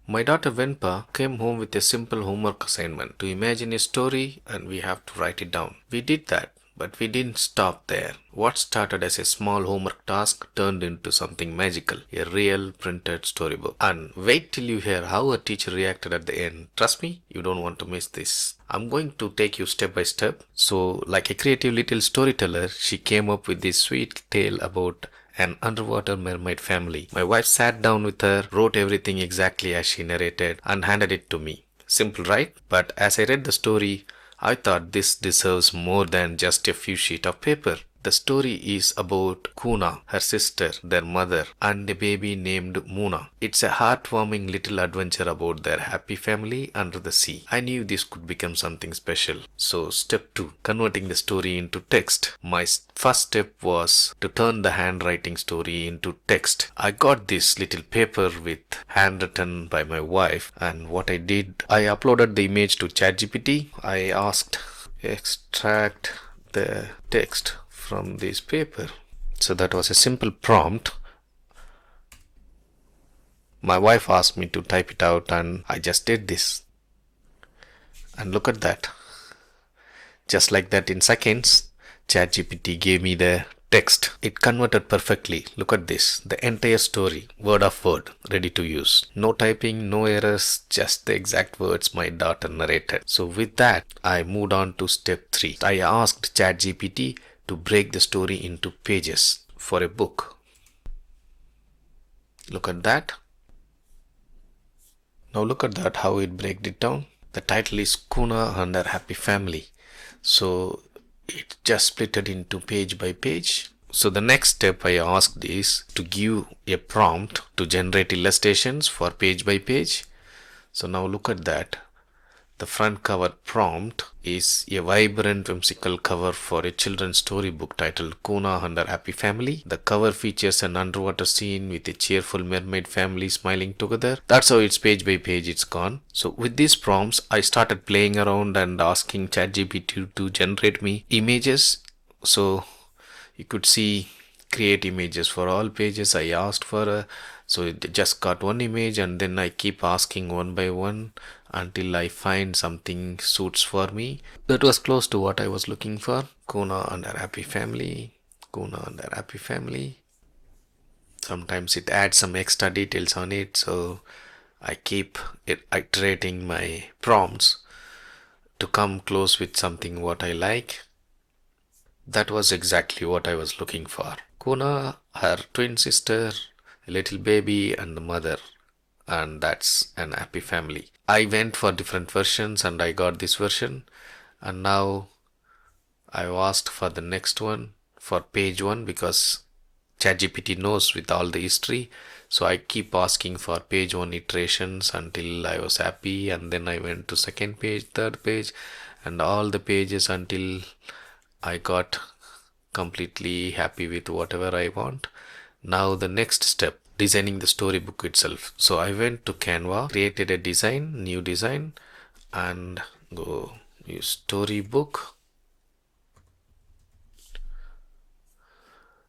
My daughter Venpa came home with a simple homework assignment to imagine a story and we have to write it down. We did that, but we didn't stop there. What started as a small homework task turned into something magical, a real printed storybook. And wait till you hear how a teacher reacted at the end. Trust me, you don't want to miss this. I'm going to take you step by step. So, like a creative little storyteller, she came up with this sweet tale about an underwater mermaid family. My wife sat down with her, wrote everything exactly as she narrated, and handed it to me. Simple, right? But as I read the story, I thought this deserves more than just a few sheets of paper. The story is about Kuna, her sister, their mother, and a baby named Muna. It's a heartwarming little adventure about their happy family under the sea. I knew this could become something special. So, step 2, converting the story into text. My first step was to turn the handwriting story into text. I got this little paper with handwritten by my wife, and what I did, I uploaded the image to ChatGPT. I asked, extract the text from this paper. So that was a simple prompt. My wife asked me to type it out and I just did this. And look at that. Just like that, in seconds, ChatGPT gave me the text. It converted perfectly. Look at this. The entire story, word of word, ready to use. No typing, no errors, just the exact words my daughter narrated. So with that, I moved on to step 3. I asked ChatGPT to break the story into pages for a book. Look at that. Now look at that, how it breaks it down. The title is Kuna and Her Happy Family. So it just split it into page by page. So the next step I asked is to give a prompt to generate illustrations for page by page. So now look at that. The front cover prompt is a vibrant, whimsical cover for a children's storybook titled Kuna and Her Happy Family. The cover features an underwater scene with a cheerful mermaid family smiling together. That's how it's page by page it's gone. So with these prompts, I started playing around and asking ChatGPT to generate me images. So you could see create images for all pages. I asked for so it just got one image, and then I keep asking one by one until I find something suits for me. That was close to what I was looking for. Kuna and Her Happy Family. Kuna and Her Happy Family. Sometimes it adds some extra details on it, so I keep iterating my prompts to come close with something what I like. That was exactly what I was looking for. Kuna, her twin sister, a little baby, and the mother. And that's an happy family. I went for different versions and I got this version. And now I asked for the next one for page 1 because ChatGPT knows with all the history. So I keep asking for page 1 iterations until I was happy, and then I went to second page, third page, and all the pages until I got completely happy with whatever I want. Now the next step, designing the storybook itself. So I went to Canva, created a design, new design, and go use storybook.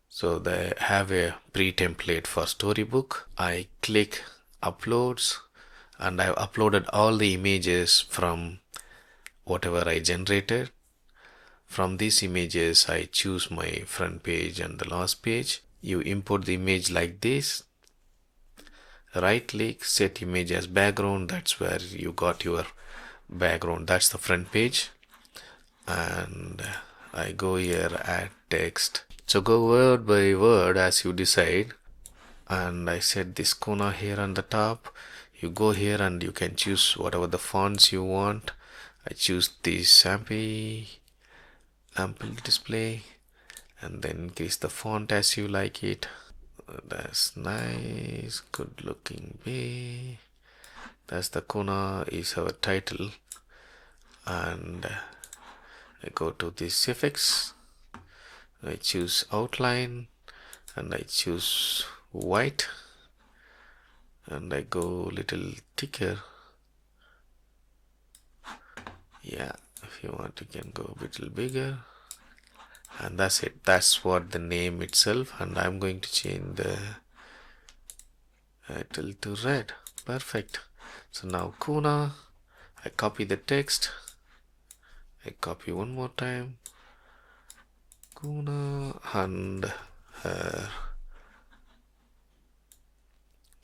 So they have a pre-template for storybook. I click uploads, and I've uploaded all the images from whatever I generated. From these images, I choose my front page and the last page. You import the image like this. Right click, set image as background. That's where you got your background. That's the front page. And I go here, add text. So go word by word as you decide. And I set this Kuna here on the top. You go here and you can choose whatever the fonts you want. I choose this ample display, and then increase the font as you like it. That's nice, good looking way. That's the Kuna is our title. And I go to this effects. I choose outline and I choose white, and I go little thicker. Yeah, if you want you can go a little bigger, and that's it. That's what the name itself. And I'm going to change the title to red. Perfect. So now Kuna, I copy the text, I copy one more time, Kuna, and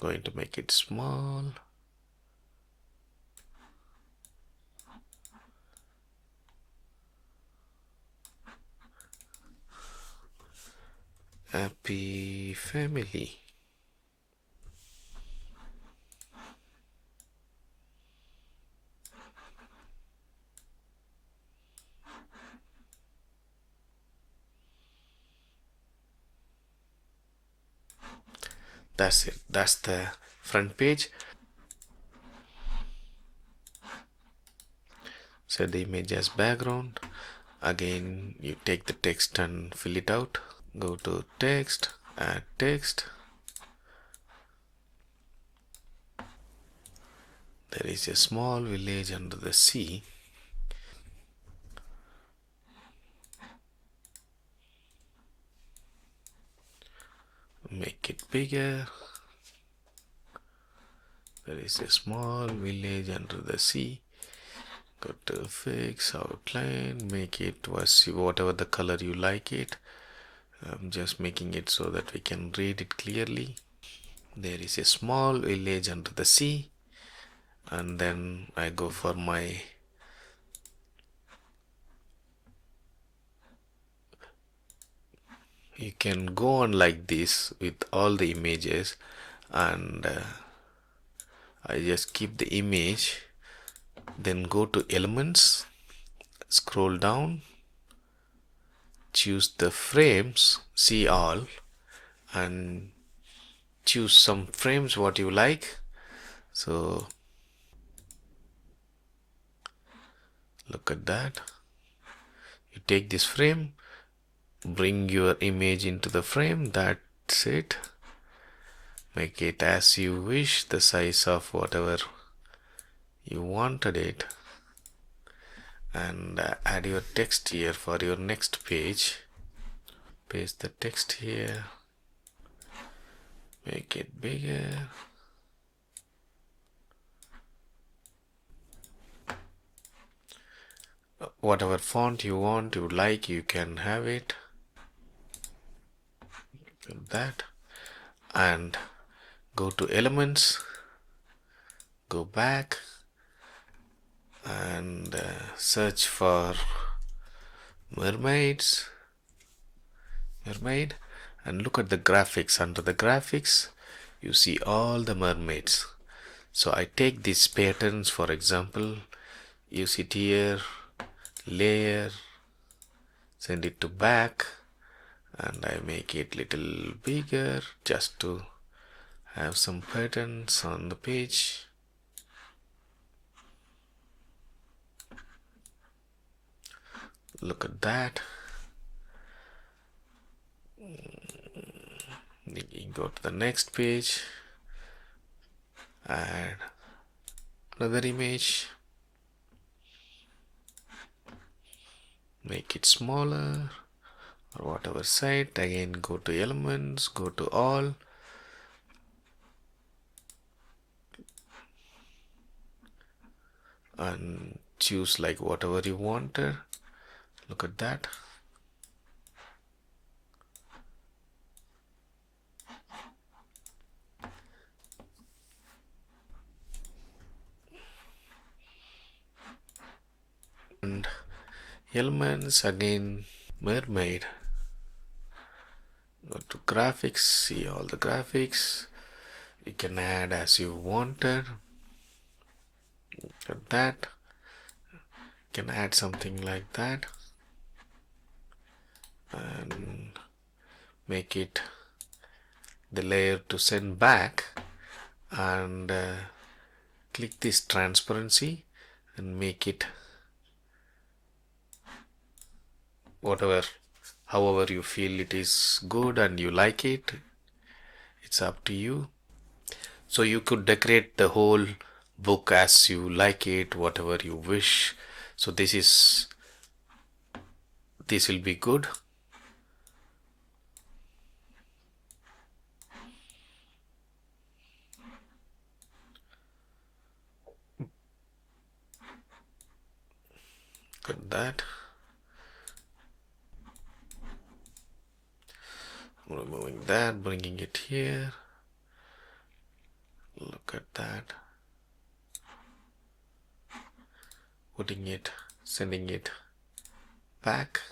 going to make it small. Happy family. That's it. That's the front page. Set the image as background. Again, you take the text and fill it out. Go to text, add text. There is a small village under the sea. Make it bigger. There is a small village under the sea. Go to fix outline, make it whatever the color you like it. I'm just making it so that we can read it clearly. There is a small village under the sea, and then I go for my you can go on like this with all the images, and I just keep the image, then go to elements, scroll down, choose the frames, see all, and choose some frames what you like. So look at that. You take this frame, bring your image into the frame. That's it. Make it as you wish, the size of whatever you wanted it, and add your text here for your next page. Paste the text here, make it bigger. Whatever font you want, you like, you can have it. That, and go to elements, go back, and search for mermaid, and look at the graphics. Under the graphics, you see all the mermaids. So I take these patterns, for example, use it here, layer, send it to back, and I make it little bigger just to have some patterns on the page. Look at that. You go to the next page, add another image, make it smaller or whatever side. Again, go to elements, go to all, and choose like whatever you wanted. Look at that. And elements, again mermaid, go to graphics, see all the graphics. You can add as you wanted. Look at that. You can add something like that and make it the layer to send back, and click this transparency and make it whatever, however you feel it is good and you like it. It's up to you. So you could decorate the whole book as you like it, whatever you wish. So this will be good. Look at that. I'm removing that, bringing it here. Look at that. Putting it, sending it back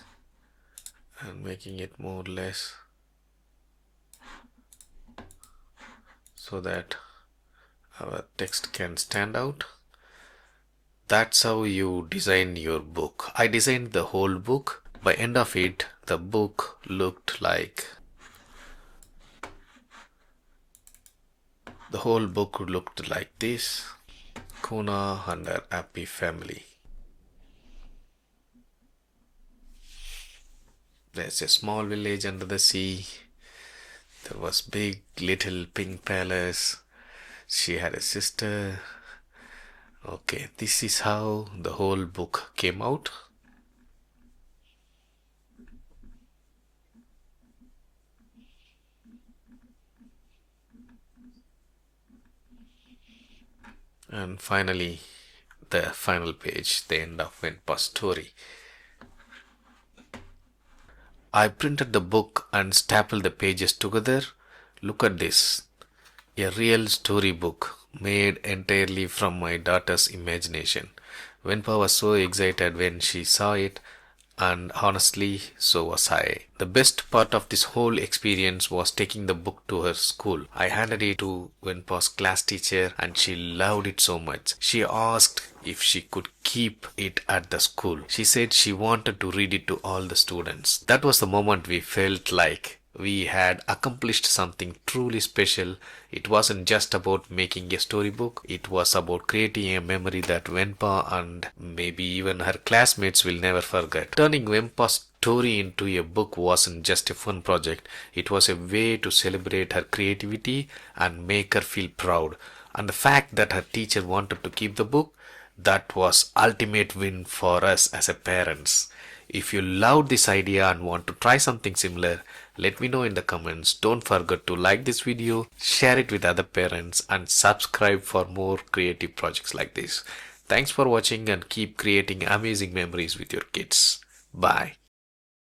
and making it more or less so that our text can stand out. That's how you design your book. I designed the whole book. By end of it, the book looked like the whole book looked like this. Kuna and her happy family. There's a small village under the sea. There was big little pink palace. She had a sister. Okay, this is how the whole book came out. And finally, the final page, the end of Venpa's story. I printed the book and stapled the pages together. Look at this. A real storybook made entirely from my daughter's imagination. Venpa was so excited when she saw it, and honestly, so was I. The best part of this whole experience was taking the book to her school. I handed it to Venpa's class teacher and she loved it so much. She asked if she could keep it at the school. She said she wanted to read it to all the students. That was the moment we felt like we had accomplished something truly special. It wasn't just about making a storybook, it was about creating a memory that Venpa and maybe even her classmates will never forget. Turning Vempa's story into a book wasn't just a fun project, it was a way to celebrate her creativity and make her feel proud. And the fact that her teacher wanted to keep the book, that was ultimate win for us as a parents. If you loved this idea and want to try something similar, let me know in the comments. Don't forget to like this video, share it with other parents and subscribe for more creative projects like this. Thanks for watching and keep creating amazing memories with your kids. Bye.